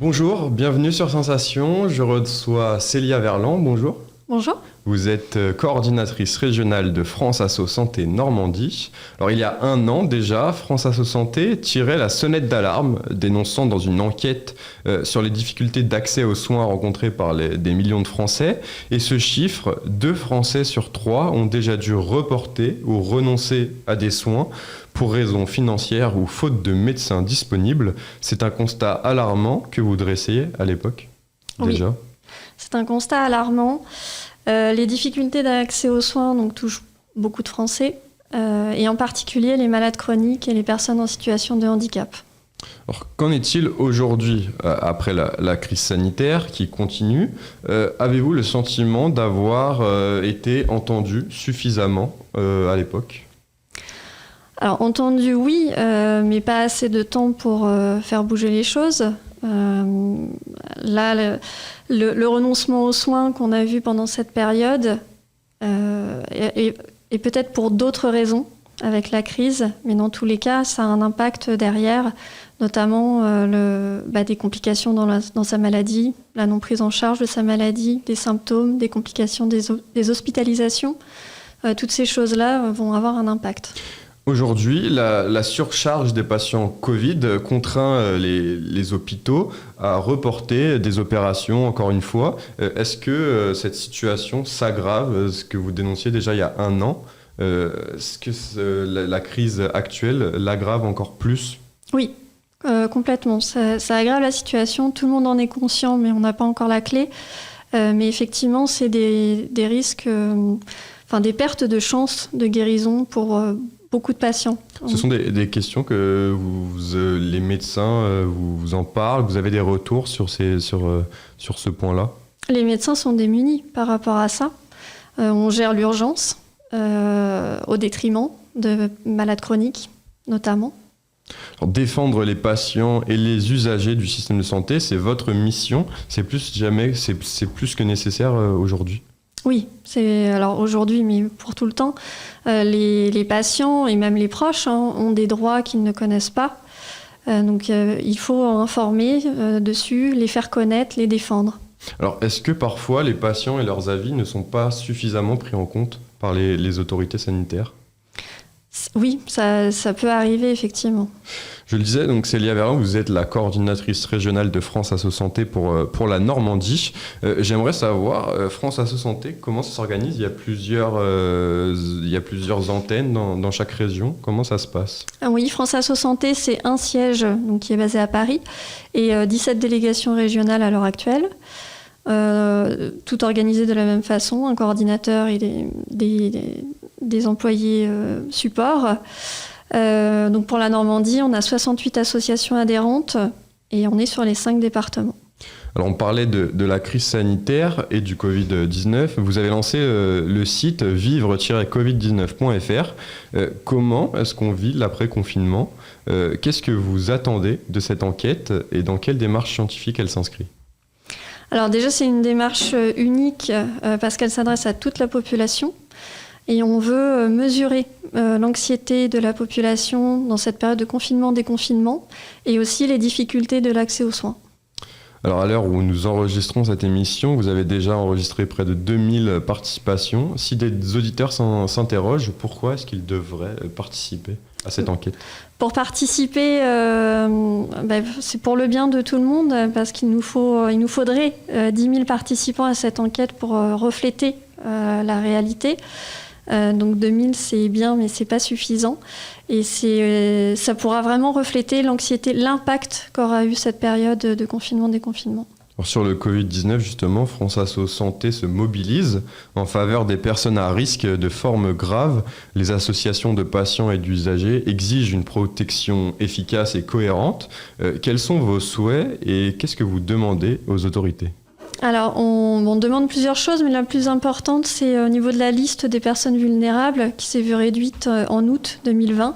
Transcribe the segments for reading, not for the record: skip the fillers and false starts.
Bonjour, bienvenue sur Sensation. Je reçois Célia Verland. Bonjour. Bonjour. Vous êtes coordinatrice régionale de France Asso Santé Normandie. Alors il y a un an déjà, France Asso Santé tirait la sonnette d'alarme, dénonçant dans une enquête sur les difficultés d'accès aux soins rencontrées par des millions de Français. Et ce chiffre, 2 Français sur 3 ont déjà dû reporter ou renoncer à des soins pour raisons financières ou faute de médecins disponibles. C'est un constat alarmant que vous dressiez à l'époque, déjà. Oui, c'est un constat alarmant. Les difficultés d'accès aux soins touchent beaucoup de Français, et en particulier les malades chroniques et les personnes en situation de handicap. Alors, qu'en est-il aujourd'hui, après la crise sanitaire qui continue? Avez-vous le sentiment d'avoir été entendu suffisamment à l'époque? Alors, entendu, oui, mais pas assez de temps pour faire bouger les choses. Là, le renoncement aux soins qu'on a vu pendant cette période est peut-être pour d'autres raisons avec la crise, mais dans tous les cas, ça a un impact derrière, notamment des complications dans sa maladie, la non prise en charge de sa maladie, des symptômes, des complications des hospitalisations. Toutes ces choses-là vont avoir un impact. Aujourd'hui, la surcharge des patients Covid contraint les hôpitaux à reporter des opérations, encore une fois. Est-ce que cette situation s'aggrave, ce que vous dénonciez déjà il y a un an? Est-ce que la crise actuelle l'aggrave encore plus? Oui, complètement. Ça aggrave la situation. Tout le monde en est conscient, mais on n'a pas encore la clé. Mais effectivement, c'est des risques, des pertes de chances de guérison pour beaucoup de patients. Ce sont des questions que les médecins vous en parlent. Vous avez des retours sur ce point-là? Les médecins sont démunis par rapport à ça. On gère l'urgence au détriment de malades chroniques, notamment. Alors, défendre les patients et les usagers du système de santé, c'est votre mission. C'est plus que nécessaire aujourd'hui. Oui, alors aujourd'hui, mais pour tout le temps, les patients et même les proches ont des droits qu'ils ne connaissent pas. Donc il faut informer dessus, les faire connaître, les défendre. Alors est-ce que parfois les patients et leurs avis ne sont pas suffisamment pris en compte par les autorités sanitaires? Oui, ça peut arriver effectivement. Je le disais, donc Célia Verland, vous êtes la coordinatrice régionale de France Asso Santé pour la Normandie. J'aimerais savoir, France Asso Santé, comment ça s'organise? Il y a plusieurs antennes dans chaque région. Comment ça se passe? Oui, France Asso Santé, c'est un siège qui est basé à Paris et 17 délégations régionales à l'heure actuelle. Tout organisé de la même façon, un coordinateur et des employés support. Donc pour la Normandie, on a 68 associations adhérentes et on est sur les 5 départements. Alors on parlait de la crise sanitaire et du Covid-19. Vous avez lancé le site vivre-covid19.fr. Comment est-ce qu'on vit l'après-confinement? Qu'est-ce que vous attendez de cette enquête et dans quelle démarche scientifique elle s'inscrit? Alors déjà, c'est une démarche unique parce qu'elle s'adresse à toute la population. Et on veut mesurer l'anxiété de la population dans cette période de confinement-déconfinement et aussi les difficultés de l'accès aux soins. Alors à l'heure où nous enregistrons cette émission, vous avez déjà enregistré près de 2000 participations. Si des auditeurs s'interrogent, pourquoi est-ce qu'ils devraient participer à cette enquête? Pour participer, c'est pour le bien de tout le monde parce qu'il nous faudrait 10 000 participants à cette enquête pour refléter la réalité. Donc 2000 c'est bien mais c'est pas suffisant et ça pourra vraiment refléter l'anxiété, l'impact qu'aura eu cette période de confinement-déconfinement. Alors sur le Covid-19 justement, France Asso Santé se mobilise en faveur des personnes à risque de formes graves. Les associations de patients et d'usagers exigent une protection efficace et cohérente. Quels sont vos souhaits et qu'est-ce que vous demandez aux autorités? Alors, on demande plusieurs choses, mais la plus importante, c'est au niveau de la liste des personnes vulnérables qui s'est vue réduite en août 2020.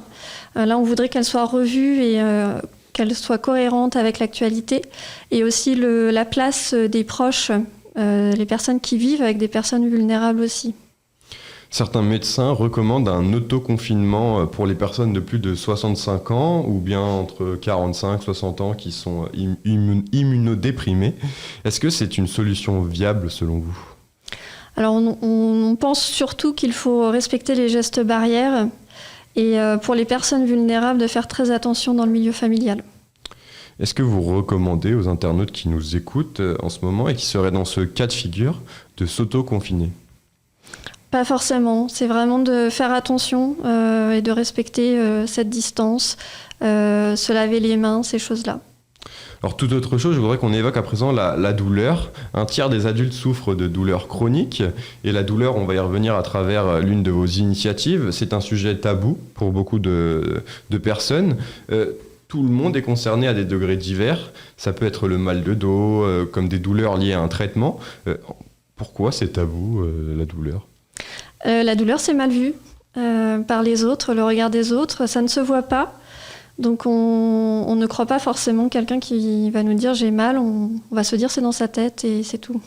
Là, on voudrait qu'elle soit revue et qu'elle soit cohérente avec l'actualité. Et aussi la place des proches, les personnes qui vivent avec des personnes vulnérables aussi. Certains médecins recommandent un autoconfinement pour les personnes de plus de 65 ans ou bien entre 45 et 60 ans qui sont immunodéprimées. Est-ce que c'est une solution viable selon vous ? Alors on pense surtout qu'il faut respecter les gestes barrières et pour les personnes vulnérables de faire très attention dans le milieu familial. Est-ce que vous recommandez aux internautes qui nous écoutent en ce moment et qui seraient dans ce cas de figure de s'auto-confiner ? Pas forcément, c'est vraiment de faire attention et de respecter cette distance, se laver les mains, ces choses-là. Alors toute autre chose, je voudrais qu'on évoque à présent la douleur. Un tiers des adultes souffrent de douleurs chroniques et la douleur, on va y revenir à travers l'une de vos initiatives. C'est un sujet tabou pour beaucoup de personnes. Tout le monde est concerné à des degrés divers. Ça peut être le mal de dos, comme des douleurs liées à un traitement. Pourquoi c'est tabou, la douleur ? La douleur, c'est mal vu par les autres, le regard des autres, ça ne se voit pas. Donc on ne croit pas forcément quelqu'un qui va nous dire j'ai mal, on va se dire c'est dans sa tête et c'est tout.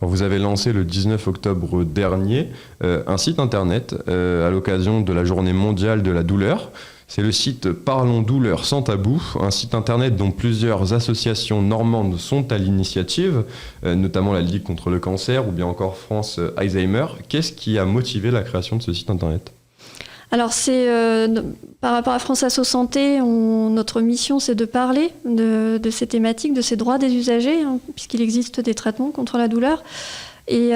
Alors vous avez lancé le 19 octobre dernier un site internet à l'occasion de la journée mondiale de la douleur. C'est le site Parlons Douleur sans tabou, un site internet dont plusieurs associations normandes sont à l'initiative, notamment la Ligue contre le cancer ou bien encore France Alzheimer. Qu'est-ce qui a motivé la création de ce site internet ? Alors c'est par rapport à France Asso Santé, notre mission c'est de parler de ces thématiques, de ces droits des usagers, puisqu'il existe des traitements contre la douleur. Et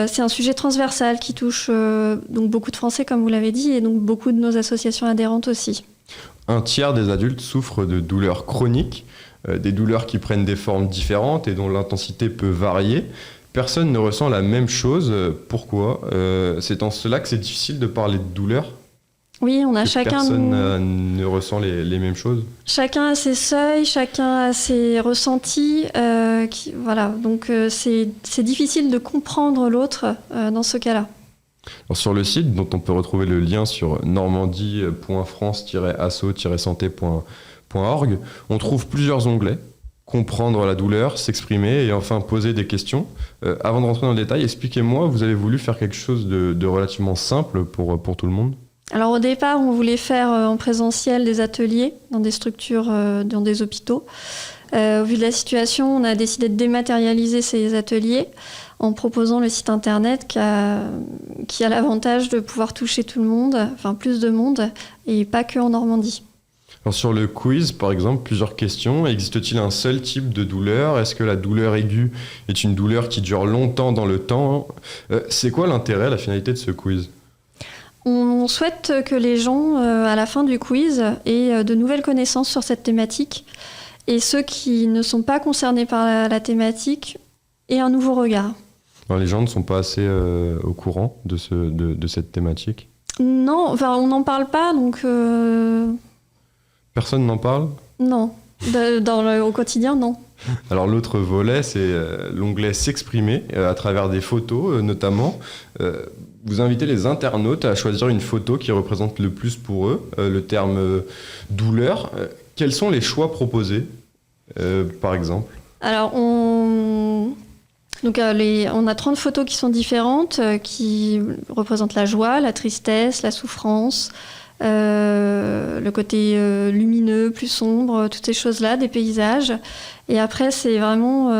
c'est un sujet transversal qui touche donc beaucoup de Français, comme vous l'avez dit, et donc beaucoup de nos associations adhérentes aussi. Un tiers des adultes souffrent de douleurs chroniques, des douleurs qui prennent des formes différentes et dont l'intensité peut varier. Personne ne ressent la même chose. Pourquoi ? C'est en cela que c'est difficile de parler de douleur ? Oui, on a chacun... Personne ne ressent les mêmes choses. Chacun a ses seuils, chacun a ses ressentis. Voilà, donc c'est difficile de comprendre l'autre dans ce cas-là. Alors, sur le site, dont on peut retrouver le lien sur normandie.france-asso-santé.org, on trouve plusieurs onglets. Comprendre la douleur, s'exprimer et enfin poser des questions. Avant de rentrer dans le détail, expliquez-moi, vous avez voulu faire quelque chose de relativement simple pour tout le monde ? Alors au départ, on voulait faire en présentiel des ateliers dans des structures, dans des hôpitaux. Au vu de la situation, on a décidé de dématérialiser ces ateliers en proposant le site internet qui a l'avantage de pouvoir toucher tout le monde, enfin plus de monde, et pas que en Normandie. Alors sur le quiz, par exemple, plusieurs questions. Existe-t-il un seul type de douleur ? Est-ce que la douleur aiguë est une douleur qui dure longtemps dans le temps ? C'est quoi l'intérêt, la finalité de ce quiz ? On souhaite que les gens, à la fin du quiz, aient de nouvelles connaissances sur cette thématique et ceux qui ne sont pas concernés par la thématique aient un nouveau regard. Alors, les gens ne sont pas assez au courant de cette thématique ? Non, enfin, on n'en parle pas, donc... Personne n'en parle ? Non. Au quotidien, non. Alors l'autre volet, c'est l'onglet s'exprimer à travers des photos notamment. Vous invitez les internautes à choisir une photo qui représente le plus pour eux le terme douleur. Quels sont les choix proposés, par exemple ? Alors on a 30 photos qui sont différentes, qui représentent la joie, la tristesse, la souffrance, le côté lumineux, plus sombre, toutes ces choses-là, des paysages. Et après, c'est vraiment...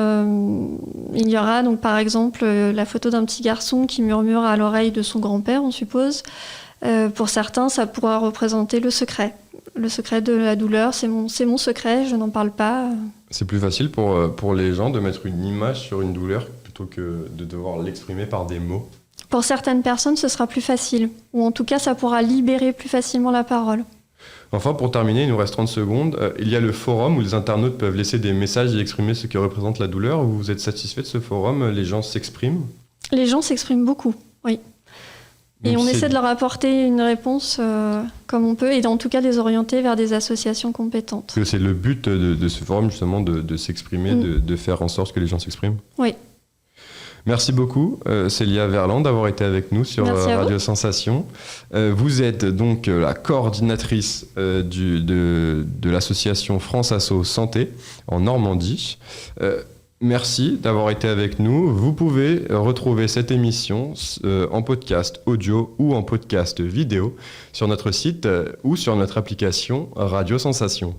il y aura donc par exemple la photo d'un petit garçon qui murmure à l'oreille de son grand-père, on suppose. Pour certains, ça pourra représenter le secret. Le secret de la douleur, c'est mon secret, je n'en parle pas. C'est plus facile pour les gens de mettre une image sur une douleur plutôt que de devoir l'exprimer par des mots. Pour certaines personnes, ce sera plus facile. Ou en tout cas, ça pourra libérer plus facilement la parole. Enfin, pour terminer, il nous reste 30 secondes. Il y a le forum où les internautes peuvent laisser des messages et exprimer ce que représente la douleur. Vous êtes satisfait de ce forum ? Les gens s'expriment ? Les gens s'expriment beaucoup, oui. Et on essaie de leur apporter une réponse comme on peut, et en tout cas de les orienter vers des associations compétentes. Parce que c'est le but de ce forum, justement, de s'exprimer, de faire en sorte que les gens s'expriment ? Oui. Merci beaucoup, Célia Verland, d'avoir été avec nous sur Radio Sensation. Vous êtes donc la coordinatrice de l'association France Asso Santé en Normandie. Merci d'avoir été avec nous. Vous pouvez retrouver cette émission en podcast audio ou en podcast vidéo sur notre site ou sur notre application Radio Sensation.